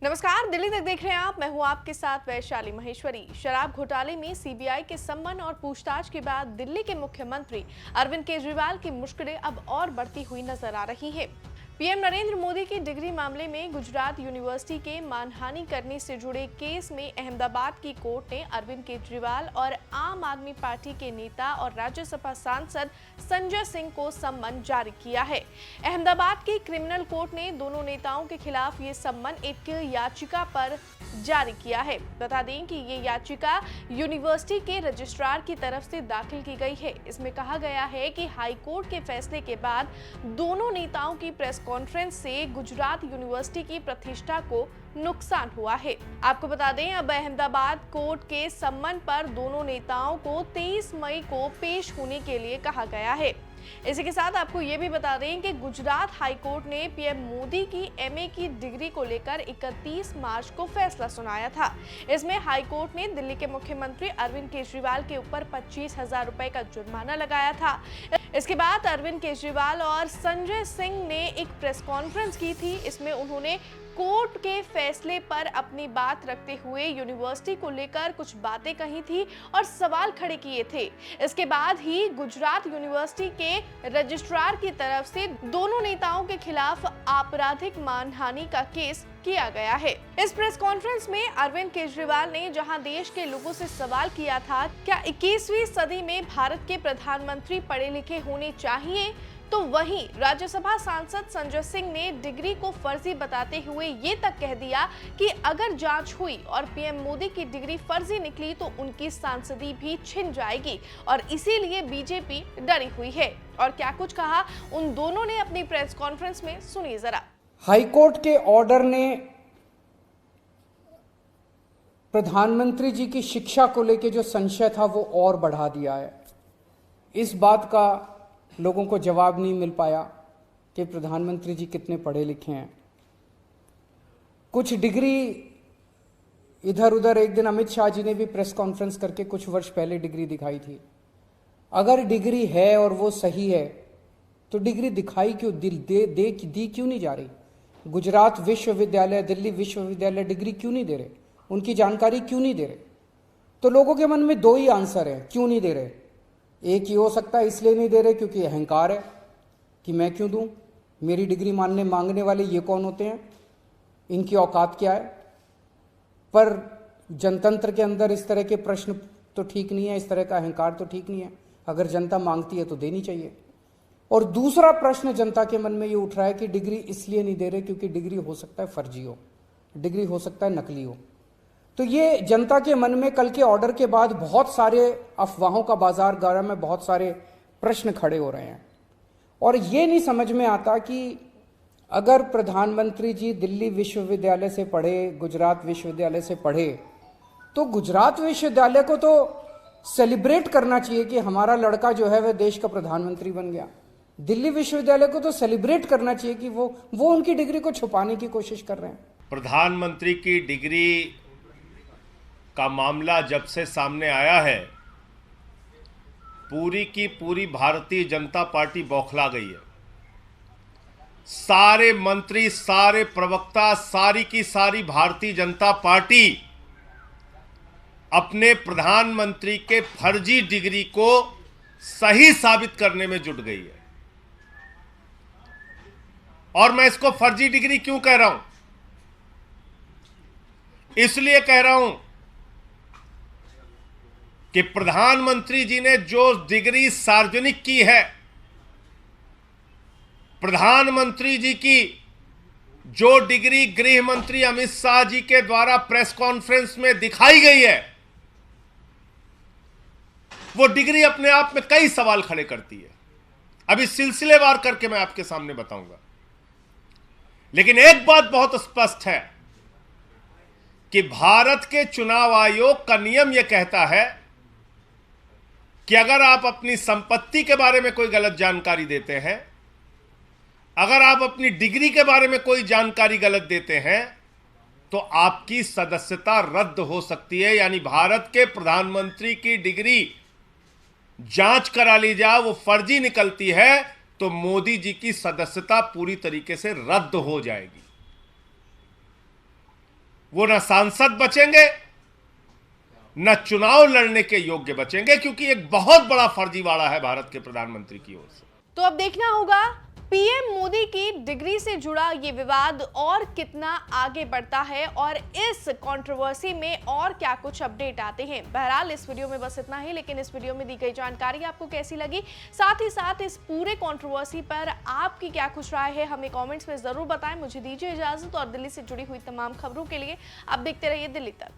नमस्कार, दिल्ली तक देख रहे हैं आप। मैं हूं आपके साथ वैशाली महेश्वरी। शराब घोटाले में सीबीआई के सम्मन और पूछताछ के बाद दिल्ली के मुख्यमंत्री अरविंद केजरीवाल की मुश्किलें अब और बढ़ती हुई नजर आ रही है। पीएम नरेंद्र मोदी की डिग्री मामले में गुजरात यूनिवर्सिटी के मानहानि करने से जुड़े केस में अहमदाबाद की कोर्ट ने अरविंद केजरीवाल और आम आदमी पार्टी के नेता और राज्यसभा सांसद संजय सिंह को सम्मन जारी किया है। अहमदाबाद की क्रिमिनल कोर्ट ने दोनों नेताओं के खिलाफ ये सम्मन एक याचिका पर जारी किया है। बता दें कि ये याचिका यूनिवर्सिटी के रजिस्ट्रार की तरफ से दाखिल की गई है। इसमें कहा गया है कि हाई कोर्ट के फैसले के बाद दोनों नेताओं की प्रेस कॉन्फ्रेंस से गुजरात यूनिवर्सिटी की प्रतिष्ठा को नुकसान हुआ है। आपको बता दें, अब अहमदाबाद कोर्ट के सम्मन पर दोनों नेताओं को 23 मई को पेश होने के लिए कहा गया है। इसी के साथ आपको ये भी बता दें कि गुजरात हाई कोर्ट ने पीएम मोदी की एमए की डिग्री को लेकर 31 मार्च को फैसला सुनाया था। इसमें हाई कोर्ट ने दिल्ली के मुख्यमंत्री अरविंद केजरीवाल के ऊपर 25,000 रुपए का जुर्माना लगाया था। इसके बाद अरविंद केजरीवाल और संजय सिंह ने एक प्रेस कॉन्फ्रेंस की थी। इसमें उन्होंने कोर्ट के फैसले पर अपनी बात रखते हुए यूनिवर्सिटी को लेकर कुछ बातें कही थी और सवाल खड़े किए थे। इसके बाद ही गुजरात यूनिवर्सिटी के रजिस्ट्रार की तरफ से दोनों नेताओं के खिलाफ आपराधिक मानहानि का केस किया गया है। इस प्रेस कॉन्फ्रेंस में अरविंद केजरीवाल ने जहां देश के लोगों से सवाल किया था, क्या 21वीं सदी में भारत के प्रधानमंत्री पढ़े लिखे होने चाहिए, तो वहीं राज्यसभा सांसद संजय सिंह ने डिग्री को फर्जी बताते हुए ये तक कह दिया कि अगर जांच हुई और पीएम मोदी की डिग्री फर्जी निकली तो उनकी सांसदी भी छिन जाएगी और इसीलिए बीजेपी डरी हुई है। और क्या कुछ कहा उन दोनों ने अपनी प्रेस कॉन्फ्रेंस में, सुनिए जरा। हाईकोर्ट के ऑर्डर ने प्रधानमंत्री जी की शिक्षा को लेकर जो संशय था वो और बढ़ा दिया है। इस बात का लोगों को जवाब नहीं मिल पाया कि प्रधानमंत्री जी कितने पढ़े लिखे हैं। कुछ डिग्री इधर उधर, एक दिन अमित शाह जी ने भी प्रेस कॉन्फ्रेंस करके कुछ वर्ष पहले डिग्री दिखाई थी। अगर डिग्री है और वो सही है तो डिग्री दिखाई क्यों, दी क्यों नहीं जा रही? गुजरात विश्वविद्यालय, दिल्ली विश्वविद्यालय डिग्री क्यों नहीं दे रहे? उनकी जानकारी क्यों नहीं दे रहे? तो लोगों के मन में दो ही आंसर है क्यों नहीं दे रहे। एक ही हो सकता है इसलिए नहीं दे रहे क्योंकि अहंकार है कि मैं क्यों दूं, मेरी डिग्री मांगने वाले ये कौन होते हैं, इनकी औकात क्या है। पर जनतंत्र के अंदर इस तरह के प्रश्न तो ठीक नहीं है, इस तरह का अहंकार तो ठीक नहीं है। अगर जनता मांगती है तो देनी चाहिए। और दूसरा प्रश्न जनता के मन में ये उठ रहा है कि डिग्री इसलिए नहीं दे रहे क्योंकि डिग्री हो सकता है फर्जी हो, डिग्री हो सकता है नकली हो। तो ये जनता के मन में कल के ऑर्डर के बाद बहुत सारे अफवाहों का बाजार गर्म है, बहुत सारे प्रश्न खड़े हो रहे हैं। और ये नहीं समझ में आता कि अगर प्रधानमंत्री जी दिल्ली विश्वविद्यालय से पढ़े, गुजरात विश्वविद्यालय से पढ़े, तो गुजरात विश्वविद्यालय को तो सेलिब्रेट करना चाहिए कि हमारा लड़का जो है वह देश का प्रधानमंत्री बन गया। दिल्ली विश्वविद्यालय को तो सेलिब्रेट करना चाहिए कि वो उनकी डिग्री को छुपाने की कोशिश कर रहे हैं। प्रधानमंत्री की डिग्री का मामला जब से सामने आया है, पूरी की पूरी भारतीय जनता पार्टी बौखला गई है। सारे मंत्री, सारे प्रवक्ता, सारी की सारी भारतीय जनता पार्टी अपने प्रधानमंत्री के फर्जी डिग्री को सही साबित करने में जुट गई है। और मैं इसको फर्जी डिग्री क्यों कह रहा हूं? इसलिए कह रहा हूं कि प्रधानमंत्री जी ने जो डिग्री सार्वजनिक की है, प्रधानमंत्री जी की जो डिग्री गृह मंत्री अमित शाह जी के द्वारा प्रेस कॉन्फ्रेंस में दिखाई गई है, वो डिग्री अपने आप में कई सवाल खड़े करती है। अभी सिलसिलेवार करके मैं आपके सामने बताऊंगा। लेकिन एक बात बहुत स्पष्ट है कि भारत के चुनाव आयोग का नियम यह कहता है कि अगर आप अपनी संपत्ति के बारे में कोई गलत जानकारी देते हैं, अगर आप अपनी डिग्री के बारे में कोई जानकारी गलत देते हैं, तो आपकी सदस्यता रद्द हो सकती है। यानी भारत के प्रधानमंत्री की डिग्री जांच करा ली जाए, वो फर्जी निकलती है तो मोदी जी की सदस्यता पूरी तरीके से रद्द हो जाएगी। वो ना सांसद बचेंगे, न चुनाव लड़ने के योग्य बचेंगे, क्योंकि एक बहुत बड़ा फर्जीवाड़ा है भारत के प्रधानमंत्री की ओर से। तो अब देखना होगा पीएम मोदी की डिग्री से जुड़ा ये विवाद और कितना आगे बढ़ता है और इस कंट्रोवर्सी में और क्या कुछ अपडेट आते हैं। बहरहाल इस वीडियो में बस इतना ही, लेकिन इस वीडियो में दी गई जानकारी आपको कैसी लगी, साथ ही साथ इस पूरे कंट्रोवर्सी पर आपकी क्या कुछ राय है, हमें कमेंट्स में जरूर बताएं। मुझे दीजिए इजाजत और दिल्ली से जुड़ी हुई तमाम खबरों के लिए आप देखते रहिए दिल्ली तक।